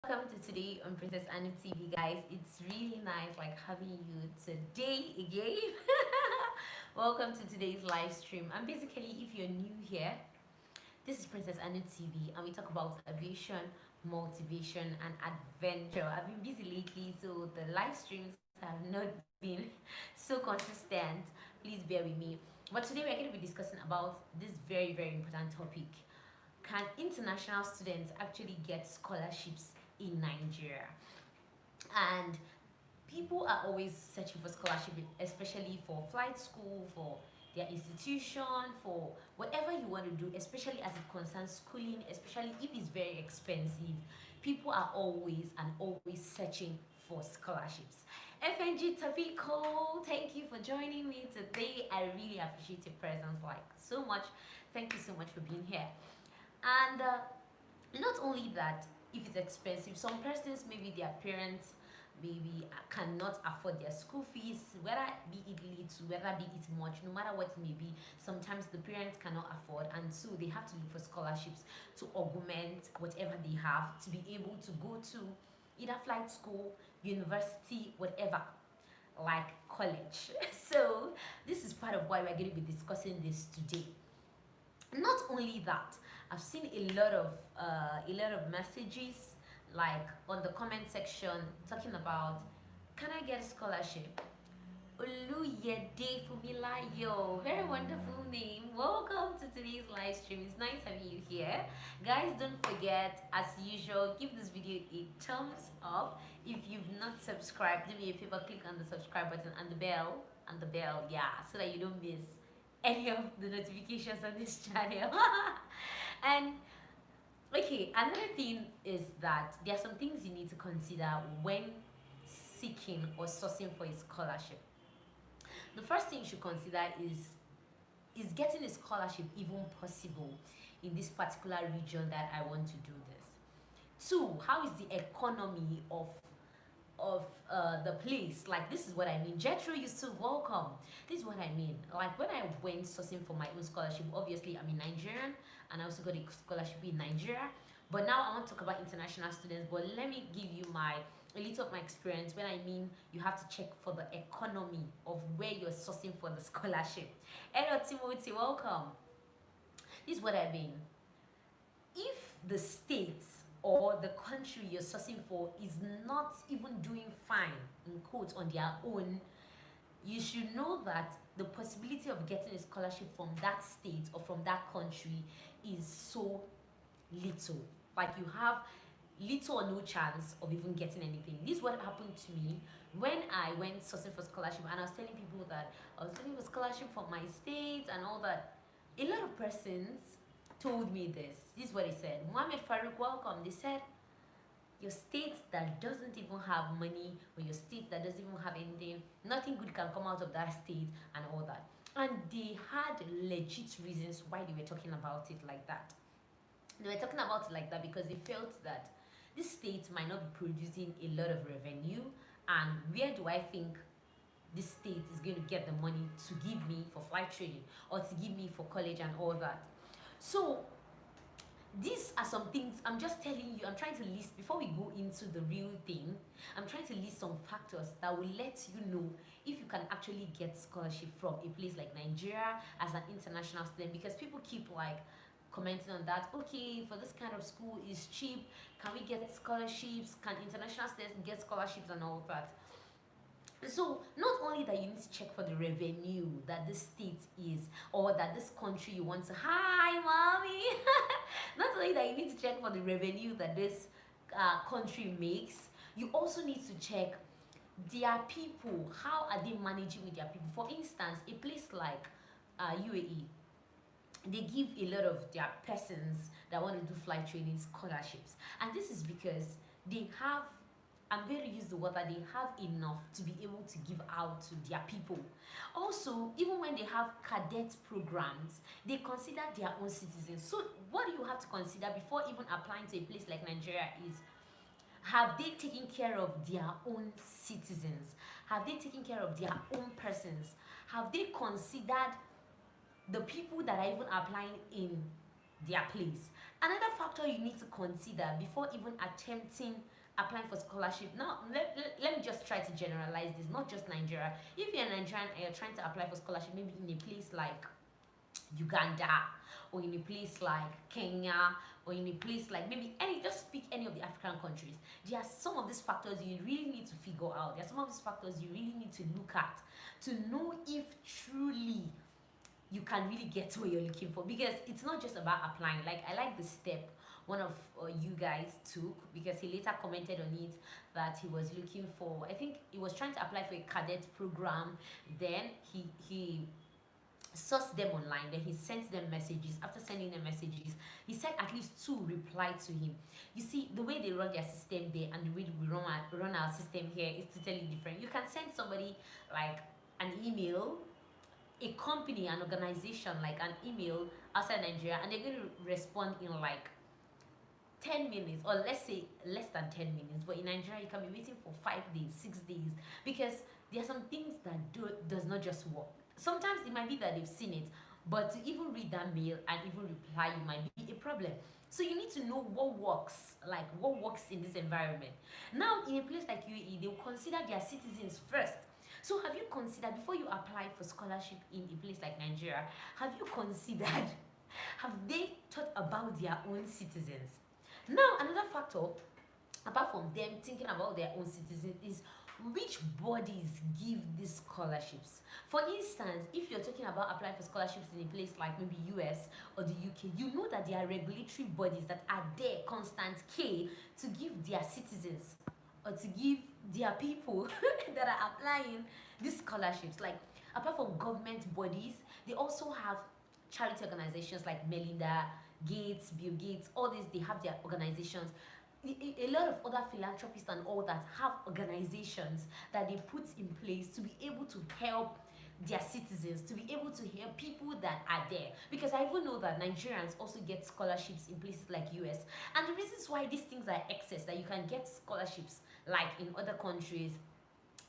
Welcome to today on Princess Anu TV, guys. It's really nice having you today again. Welcome to today's live stream. And basically, if you're new here, this is Princess Anu TV, and we talk about aviation, motivation, and adventure. I've been busy lately, so the live streams have not been so consistent. Please bear with me. But today we're going to be discussing about this very important topic. Can international students actually get scholarships in Nigeria? And people are always searching for scholarship, especially for flight school, for their institution, for whatever you want to do, especially as it concerns schooling, especially if it's very expensive. People are always searching for scholarships. FNG Tafiko, thank you for joining me today. I really appreciate your presence so much. Thank you so much for being here. And not only that, if it's expensive, some persons, maybe their parents maybe cannot afford their school fees, whether be it little, whether be it much, no matter what it may be. Sometimes the parents cannot afford, and so they have to look for scholarships to augment whatever they have to be able to go to either flight school, university, whatever, like college. So this is part of why we're going to be discussing this today. Not only that, I've seen a lot of messages on the comment section talking about, can I get a scholarship? Oluyede Fumilayo, very wonderful name. Welcome to today's live stream. It's nice having you here, guys. Don't forget, as usual, give this video a thumbs up. If you've not subscribed, do me a favor, click on the subscribe button and the bell, yeah, so that you don't miss any of the notifications on this channel. And okay, another thing is that there are some things you need to consider when seeking or sourcing for a scholarship. The first thing you should consider is getting a scholarship even possible in this particular region that I want to do this? Two, how is the economy of the place? This is what I mean. Jetro, you still welcome. This is what I mean. When I went sourcing for my own scholarship, obviously I'm in Nigerian and I also got a scholarship in Nigeria. But now I want to talk about international students. But let me give you a little of my experience when I mean you have to check for the economy of where you're sourcing for the scholarship. Hello Timothy, welcome. This is what I mean. If the states or the country you're sourcing for is not even doing fine, in quotes, on their own, you should know that the possibility of getting a scholarship from that state or from that country is so little. You have little or no chance of even getting anything. This is what happened to me when I went sourcing for scholarship, and I was telling people that I was looking for scholarship from my state and all that. A lot of persons told me this. This is what he said. Mohammed Farouk, welcome. They said, your state that doesn't even have money, or your state that doesn't even have anything, nothing good can come out of that state and all that. And they had legit reasons why they were talking about it like that. They were talking about it like that because they felt that this state might not be producing a lot of revenue, and where do I think this state is going to get the money to give me for flight training or to give me for college and all that? So these are some things I'm just telling you. I'm trying to list, before we go into the real thing, I'm trying to list some factors that will let you know if you can actually get scholarship from a place like Nigeria as an international student, because people keep commenting on that. Okay, for this kind of school is cheap, can we get scholarships, can international students get scholarships and all that? So not only that you need to check for the revenue that this state is, or that this country you want to, hi mommy, not only that you need to check for the revenue that this country makes, you also need to check their people. How are they managing with their people? For instance, a place like UAE, they give a lot of their persons that want to do flight training scholarships, and this is because they have, I'm going to use the word, that they have enough to be able to give out to their people. Also, even when they have cadet programs, they consider their own citizens. So what you have to consider before even applying to a place like Nigeria is, have they taken care of their own citizens? Have they taken care of their own persons? Have they considered the people that are even applying in their place? Another factor you need to consider before even attempting applying for scholarship. Now, let me just try to generalize this, not just Nigeria. If you're Nigerian and you're trying to apply for scholarship, maybe in a place like Uganda, or in a place like Kenya, or in a place like maybe any, just pick any of the African countries. There are some of these factors you really need to figure out. There are some of these factors you really need to look at to know if truly you can really get what you're looking for, because it's not just about applying. Like, I like the step one of you guys took, because he later commented on it that he was looking for, I think he was trying to apply for a cadet program. Then he sourced them online, then he sent them messages. After sending them messages, he said at least 2 replied to him. You see, the way they run their system there and the way we run our system here is totally different. You can send somebody like an email, a company, an organization, like an email outside Nigeria, and they're going to respond in like 10 minutes, or let's say less than 10 minutes. But in Nigeria, you can be waiting for 5 days, 6 days, because there are some things that does not just work. Sometimes it might be that they've seen it, but to even read that mail and even reply, it might be a problem. So you need to know what works, like what works in this environment. Now, in a place like UAE, they will consider their citizens first. So have you considered, before you apply for scholarship in a place like Nigeria, have you considered, have they thought about their own citizens? Now, another factor, apart from them thinking about their own citizens, is which bodies give these scholarships. For instance, if you're talking about applying for scholarships in a place like maybe US or the UK, you know that there are regulatory bodies that are there, constant K, to give their citizens or to give their people that are applying these scholarships. Like, apart from government bodies, they also have charity organizations like Melinda Gates, Bill Gates, all these, they have their organizations. A lot of other philanthropists and all that have organizations that they put in place to be able to help their citizens, to be able to help people that are there. Because I even know that Nigerians also get scholarships in places like US. And the reasons why these things are excess, that you can get scholarships like in other countries,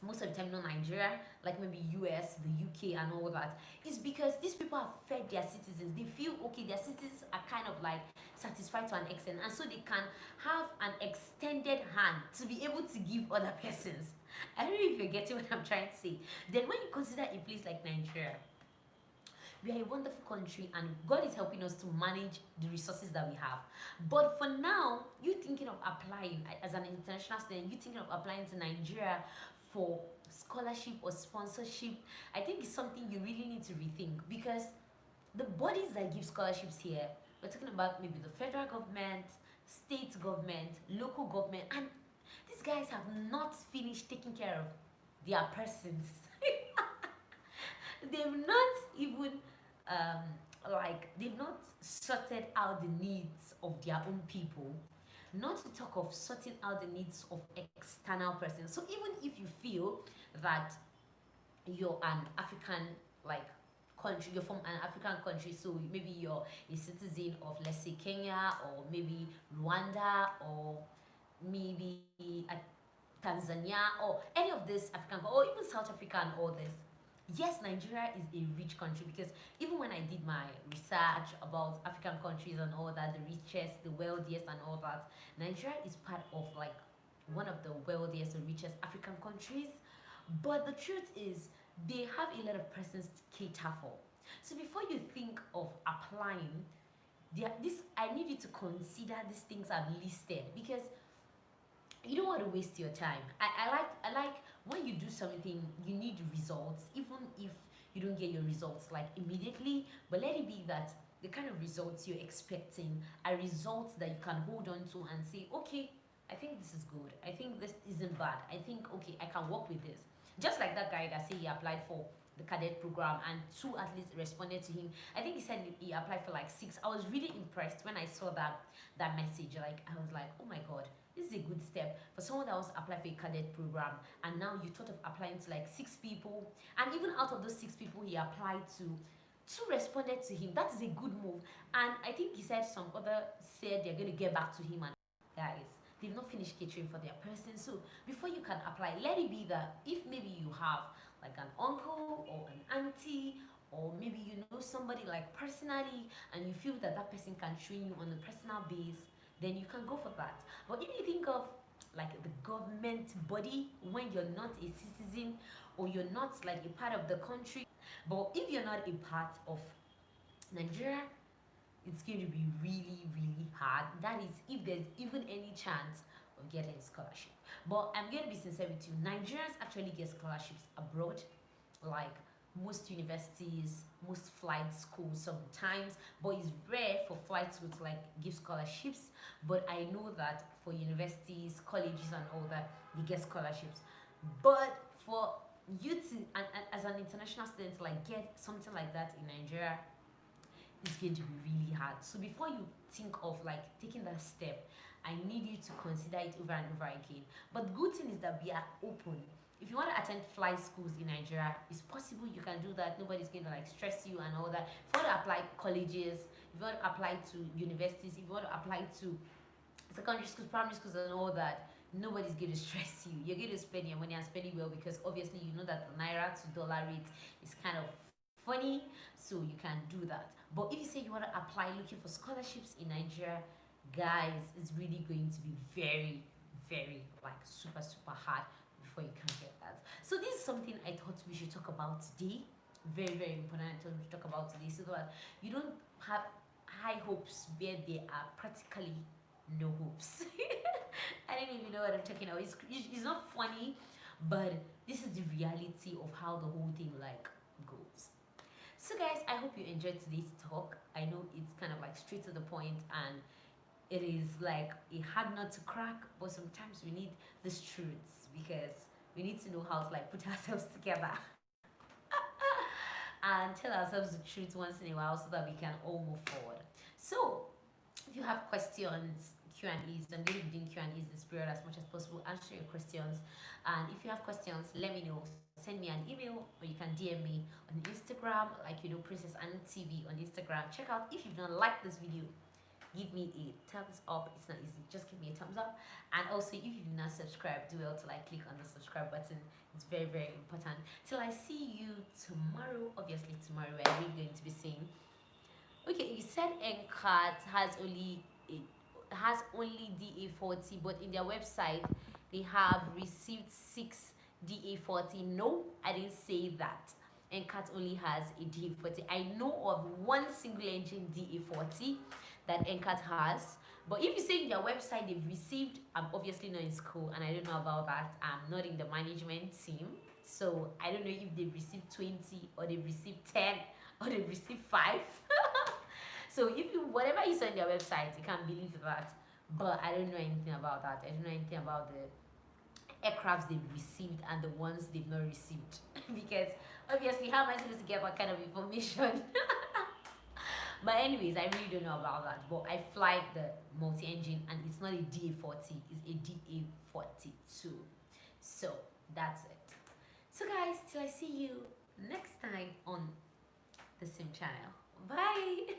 most of the time not Nigeria, like maybe US, the UK and all that, is because these people have fed their citizens. They feel okay, their citizens are kind of like satisfied to an extent, and so they can have an extended hand to be able to give other persons. I don't know if you're getting what I'm trying to say. Then when you consider a place like Nigeria, we are a wonderful country and God is helping us to manage the resources that we have. But for now, you thinking of applying as an international student, you thinking of applying to Nigeria for scholarship or sponsorship, I think it's something you really need to rethink, because the bodies that give scholarships here, we're talking about maybe the federal government, state government, local government, and these guys have not finished taking care of their persons. They've not even they've not sorted out the needs of their own people, not to talk of sorting out the needs of external persons. So even if you feel that you're an African like country, you're from an African country, so maybe you're a citizen of, let's say, Kenya, or maybe Rwanda, or maybe Tanzania, or any of this African, or even South Africa and all this. Yes, Nigeria is a rich country, because even when I did my research about African countries and all that, the richest, the wealthiest and all that, Nigeria is part of like one of the wealthiest and richest African countries. But the truth is, they have a lot of persons to cater for. So before you think of applying, I need you to consider these things I've listed, because you don't want to waste your time. I like when you do something, you need results, even if you don't get your results like immediately, but let it be that the kind of results you're expecting are results that you can hold on to and say, okay, I think this is good, I think this isn't bad, I think, okay, I can work with this. Just like that guy that said he applied for the cadet program and 2 at least responded to him. I think he said he applied for like 6. I was really impressed when I saw that message. Like, I was like, oh my god, this is a good step for someone that wants to apply for a cadet program, and now you thought of applying to like 6 people, and even out of those 6 people he applied to, 2 responded to him. That is a good move. And I think he said some other said they're going to get back to him, and guys, they've not finished catering for their person. So before you can apply, let it be that if maybe you have like an uncle or an auntie or maybe you know somebody like personally and you feel that that person can train you on a personal base, then you can go for that. But if you think of like the government body, when you're not a citizen or you're not like a part of the country, but if you're not a part of Nigeria, it's going to be really, really hard. That is, if there's even any chance of getting a scholarship. But I'm going to be sincere with you. Nigerians actually get scholarships abroad, like most universities, most flight schools sometimes, but it's rare for flight schools to like give scholarships. But I know that for universities, colleges, and all that, they get scholarships. But for you to, and as an international student, to like get something like that in Nigeria, it's going to be really hard. So before you think of like taking that step, I need you to consider it over and over again. But the good thing is that we are open. If you want to attend flight schools in Nigeria, it's possible you can do that. Nobody's going to like stress you and all that. If you want to apply colleges, if you want to apply to universities, if you want to apply to secondary schools, primary schools, and all that, nobody's going to stress you. You're going to spend your money and spend it well, because obviously you know that the naira to dollar rate is kind of funny, so you can do that. But if you say you want to apply looking for scholarships in Nigeria, guys, it's really going to be very, very like super, super hard before you can get that. So this is something I thought we should talk about today. Very, very important. I thought we should talk about today, so that you don't have high hopes where there are practically no hopes. I don't even know what I'm talking about. It's not funny, but this is the reality of how the whole thing like goes. So guys, I hope you enjoyed today's talk. I know it's kind of like straight to the point, and it is like a hard nut to crack, but sometimes we need these truths, because we need to know how to like put ourselves together and tell ourselves the truth once in a while, so that we can all move forward. So if you have questions, Q&As, I'm going to be doing Q&As this period as much as possible, answer your questions. And if you have questions, let me know. Send me an email, or you can DM me on Instagram, like you know, Princess Anu-TV on Instagram. Check out, if you've not liked this video, give me a thumbs up. It's not easy, just give me a thumbs up. And also, if you've not subscribed, do well to like click on the subscribe button. It's very, very important. Till I see you tomorrow. Obviously tomorrow we're going to be seeing, okay, you said NCAT has only DA40, but in their website they have received 6 DA40. No, I didn't say that. NCAT only has a DA40. I know of one single engine DA40 that NCAT has. But if you say in their website they've received, I'm obviously not in school and I don't know about that. I'm not in the management team. So I don't know if they've received 20 or they've received 10 or they've received 5. So if you, whatever you saw on their website, you can believe that. But I don't know anything about that. I don't know anything about the aircrafts they've received and the ones they've not received. Because obviously, how am I supposed to get that kind of information? But anyways, I really don't know about that. But I fly the multi-engine, and it's not a DA40, it's a DA42. So that's it. So guys, till I see you next time on the same channel. Bye.